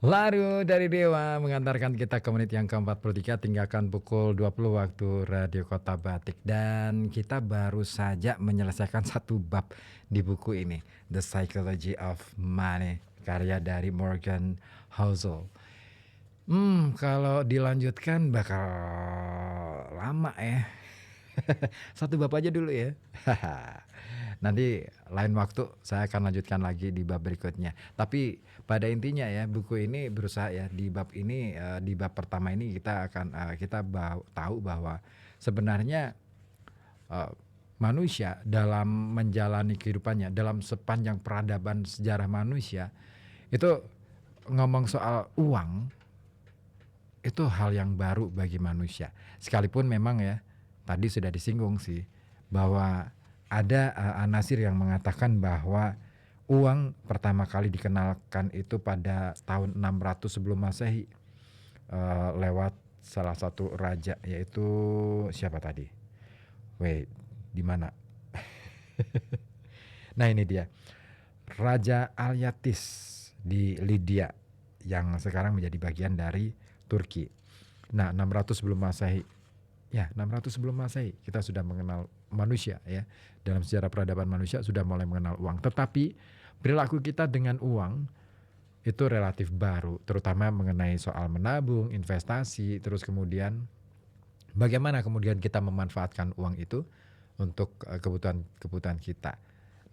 Lalu dari Dewa mengantarkan kita ke menit yang ke-43, tinggalkan pukul 20 waktu Radio Kota Batik. Dan kita baru saja menyelesaikan satu bab di buku ini, The Psychology of Money, karya dari Morgan Housel. Kalau dilanjutkan bakal lama ya. Satu bab aja dulu ya. Nanti lain waktu saya akan lanjutkan lagi di bab berikutnya. Tapi pada intinya ya, buku ini berusaha ya di bab ini, di bab pertama ini kita akan tahu bahwa sebenarnya eh, manusia dalam menjalani kehidupannya, dalam sepanjang peradaban sejarah manusia itu ngomong soal uang itu hal yang baru bagi manusia. Sekalipun memang ya tadi sudah disinggung sih bahwa ada anasir yang mengatakan bahwa uang pertama kali dikenalkan itu pada tahun 600 sebelum Masehi, lewat salah satu raja, yaitu siapa tadi? Wait, di mana? Nah ini dia, Raja Alyatis di Lydia yang sekarang menjadi bagian dari Turki. Nah 600 sebelum Masehi. Ya, 600 sebelum Masehi kita sudah mengenal manusia ya. Dalam sejarah peradaban manusia sudah mulai mengenal uang. Tetapi perilaku kita dengan uang itu relatif baru, terutama mengenai soal menabung, investasi, terus kemudian bagaimana kemudian kita memanfaatkan uang itu untuk kebutuhan kita.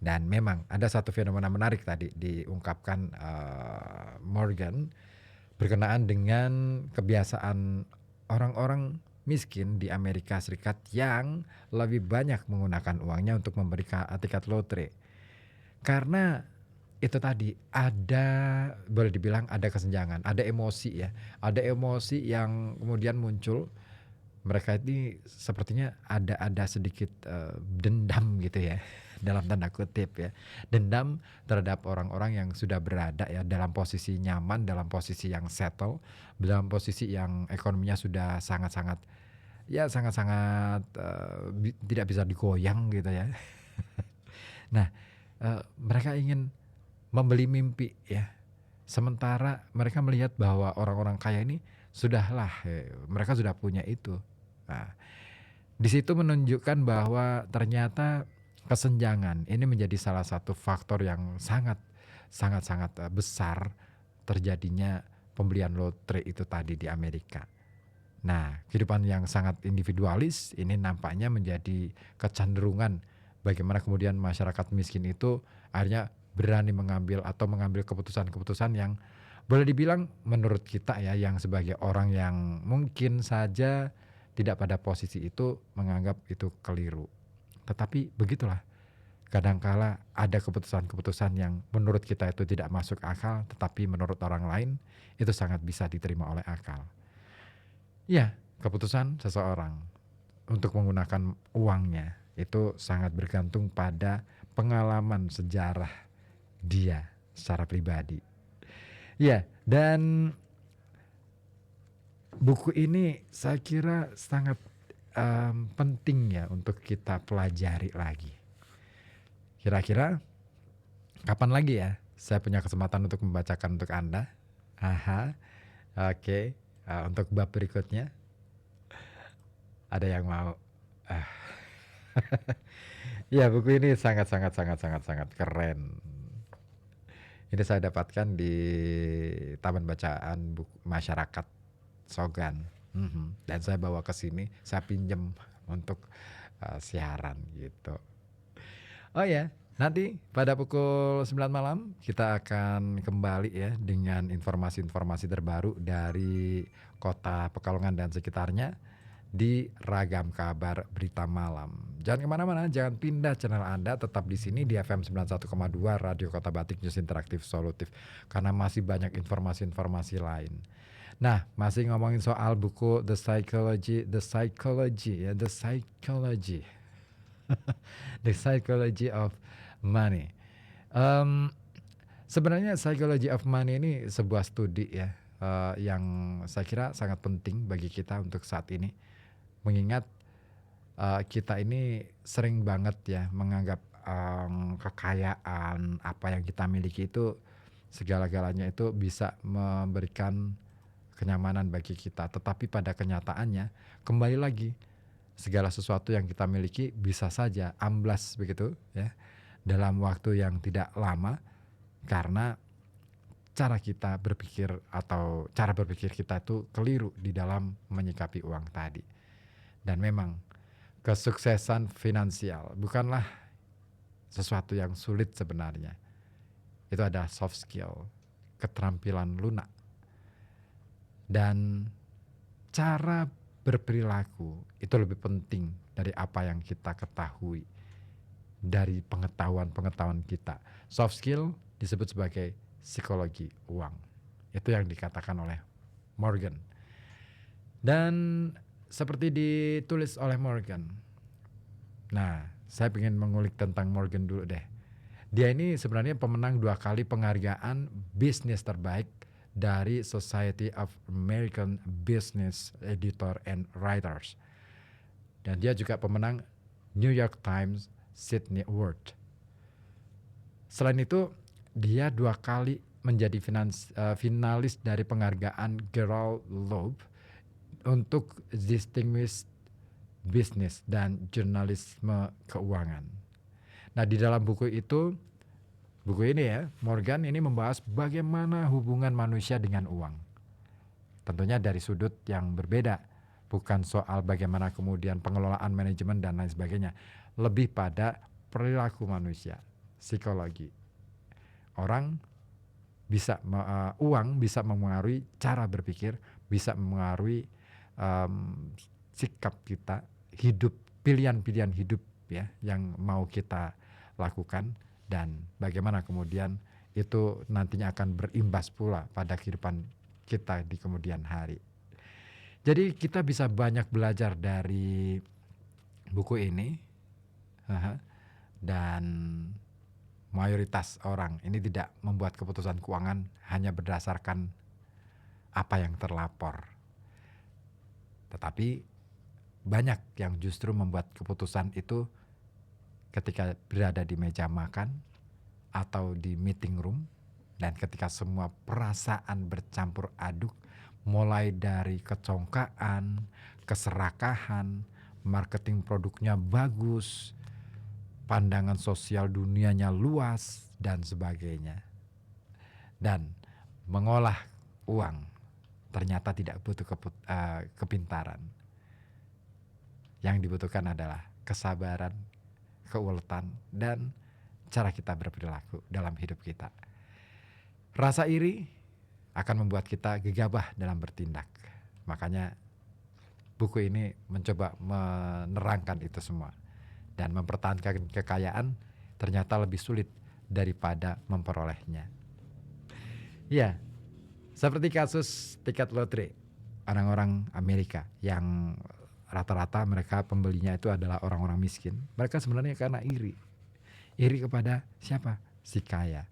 Dan memang ada satu fenomena menarik tadi diungkapkan Morgan berkenaan dengan kebiasaan orang-orang miskin di Amerika Serikat yang lebih banyak menggunakan uangnya untuk memberi tiket lotre. Karena itu tadi ada, boleh dibilang ada kesenjangan, ada emosi ya, ada emosi yang kemudian muncul. Mereka ini sepertinya ada sedikit dendam gitu ya, dalam tanda kutip ya, dendam terhadap orang-orang yang sudah berada ya dalam posisi nyaman, dalam posisi yang settle, dalam posisi yang ekonominya sudah sangat-sangat ya sangat-sangat tidak bisa digoyang gitu ya. Nah, mereka ingin membeli mimpi ya. Sementara mereka melihat bahwa orang-orang kaya ini sudahlah, mereka sudah punya itu. Nah, di situ menunjukkan bahwa ternyata kesenjangan ini menjadi salah satu faktor yang sangat besar terjadinya pembelian lotre itu tadi di Amerika. Nah, kehidupan yang sangat individualis ini nampaknya menjadi kecenderungan bagaimana kemudian masyarakat miskin itu akhirnya berani mengambil keputusan-keputusan yang boleh dibilang menurut kita ya, yang sebagai orang yang mungkin saja tidak pada posisi itu menganggap itu keliru. Tetapi begitulah, kadangkala ada keputusan-keputusan yang menurut kita itu tidak masuk akal, tetapi menurut orang lain itu sangat bisa diterima oleh akal. Ya, keputusan seseorang untuk menggunakan uangnya itu sangat bergantung pada pengalaman sejarah dia secara pribadi. Ya, dan buku ini saya kira sangat penting ya untuk kita pelajari lagi. Kira-kira kapan lagi ya saya punya kesempatan untuk membacakan untuk Anda? Aha, oke. Untuk bab berikutnya ada yang mau? Ah. Ya, buku ini sangat keren. Ini saya dapatkan di Taman Bacaan Buku Masyarakat Sogan. Dan saya bawa ke sini, saya pinjem untuk siaran gitu. Oh ya, nanti pada pukul 9 malam kita akan kembali ya dengan informasi-informasi terbaru dari Kota Pekalongan dan sekitarnya di Ragam Kabar Berita Malam. Jangan kemana-mana, jangan pindah channel Anda, tetap di sini di FM 91,2 Radio Kota Batik News Interaktif Solutif, karena masih banyak informasi-informasi lain. Nah, masih ngomongin soal buku The Psychology ya, The Psychology, The Psychology of Money. Sebenarnya Psychology of Money ini sebuah studi ya, yang saya kira sangat penting bagi kita untuk saat ini. Mengingat kita ini sering banget ya menganggap kekayaan apa yang kita miliki itu segala-galanya itu bisa memberikan kenyamanan bagi kita. Tetapi pada kenyataannya kembali lagi segala sesuatu yang kita miliki bisa saja amblas begitu ya dalam waktu yang tidak lama karena cara kita berpikir atau cara berpikir kita itu keliru di dalam menyikapi uang tadi. Dan memang kesuksesan finansial bukanlah sesuatu yang sulit sebenarnya. Itu ada soft skill, keterampilan lunak. Dan cara berperilaku itu lebih penting dari apa yang kita ketahui, dari pengetahuan kita. Soft skill disebut sebagai psikologi uang. Itu yang dikatakan oleh Morgan. Dan seperti ditulis oleh Morgan. Nah, saya ingin mengulik tentang Morgan dulu deh. Dia ini sebenarnya pemenang 2 kali penghargaan bisnis terbaik dari Society of American Business Editor and Writers. Dan dia juga pemenang New York Times Sydney Award. Selain itu, dia 2 kali menjadi finalis dari penghargaan Gerald Loeb untuk Distinguished Business dan Jurnalisme Keuangan. Nah, di dalam buku ini ya, Morgan ini membahas bagaimana hubungan manusia dengan uang. Tentunya dari sudut yang berbeda, bukan soal bagaimana kemudian pengelolaan manajemen dan lain sebagainya, lebih pada perilaku manusia, psikologi. Uang bisa mempengaruhi cara berpikir, bisa mempengaruhi sikap kita, hidup, pilihan-pilihan hidup ya yang mau kita lakukan, dan bagaimana kemudian itu nantinya akan berimbas pula pada kehidupan kita di kemudian hari. Jadi kita bisa banyak belajar dari buku ini, dan mayoritas orang ini tidak membuat keputusan keuangan hanya berdasarkan apa yang terlapor. Tetapi banyak yang justru membuat keputusan itu ketika berada di meja makan atau di meeting room, dan ketika semua perasaan bercampur aduk, mulai dari kecongkaan, keserakahan, marketing produknya bagus, pandangan sosial dunianya luas, dan sebagainya. Dan mengolah uang ternyata tidak butuh kepintaran. Yang dibutuhkan adalah kesabaran, keuletan, dan cara kita berperilaku dalam hidup kita. Rasa iri akan membuat kita gegabah dalam bertindak. Makanya buku ini mencoba menerangkan itu semua. Dan mempertahankan kekayaan ternyata lebih sulit daripada memperolehnya. Ya, seperti kasus tiket lotre orang-orang Amerika yang rata-rata mereka pembelinya itu adalah orang-orang miskin. Mereka sebenarnya karena iri. Iri kepada siapa? Si kaya.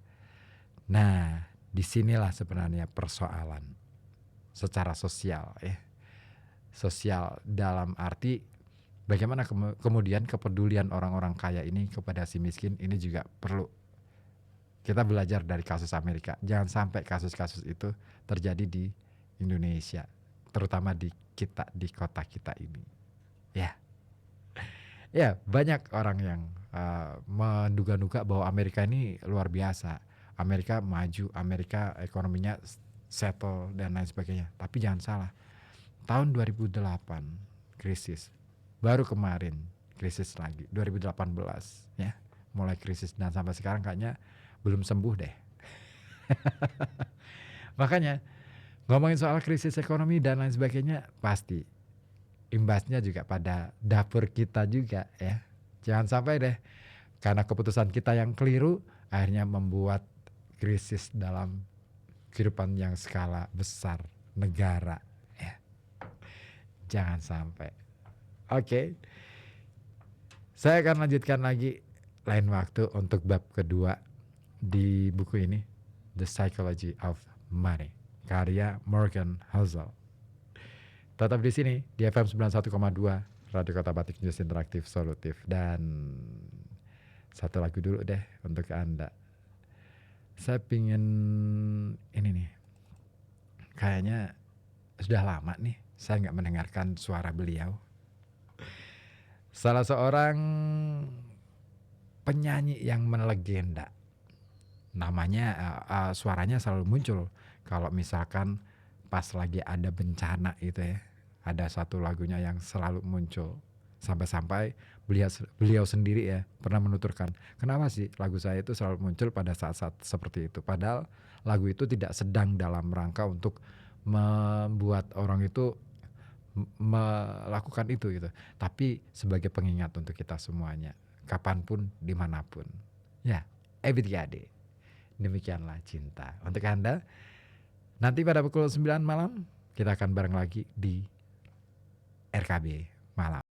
Nah, disinilah sebenarnya persoalan secara sosial ya. Sosial dalam arti bagaimana kemudian kepedulian orang-orang kaya ini kepada si miskin ini juga perlu kita belajar dari kasus Amerika. Jangan sampai kasus-kasus itu terjadi di Indonesia, terutama di kota kita ini. Ya, banyak orang yang menduga-duga bahwa Amerika ini luar biasa. Amerika maju, Amerika ekonominya settle dan lain sebagainya. Tapi jangan salah. Tahun 2008 krisis. Baru kemarin krisis lagi, 2018 ya. Mulai krisis dan sampai sekarang kayaknya belum sembuh deh. Makanya ngomongin soal krisis ekonomi dan lain sebagainya, pasti imbasnya juga pada dapur kita juga ya. Jangan sampai deh karena keputusan kita yang keliru akhirnya membuat krisis dalam kehidupan yang skala besar negara ya. Jangan sampai. Oke. Saya akan lanjutkan lagi lain waktu untuk bab kedua di buku ini, The Psychology of Money, karya Morgan Housel. Tetap di sini di FM 91,2 Radio Kota Batik, News Interaktif Solutif. Dan satu lagu dulu deh untuk Anda. Saya pingin ini nih, kayaknya sudah lama nih saya nggak mendengarkan suara beliau. Salah seorang penyanyi yang melegenda. Namanya, suaranya selalu muncul kalau misalkan pas lagi ada bencana gitu ya. Ada satu lagunya yang selalu muncul. Sampai-sampai beliau sendiri ya pernah menuturkan, "Kenapa sih lagu saya itu selalu muncul pada saat-saat seperti itu?" Padahal lagu itu tidak sedang dalam rangka untuk membuat orang itu melakukan itu gitu. Tapi sebagai pengingat untuk kita semuanya, kapanpun, dimanapun. Ya, Ebit G. Demikianlah cinta. Untuk Anda, nanti pada pukul 9 malam kita akan bareng lagi di RKB Malam.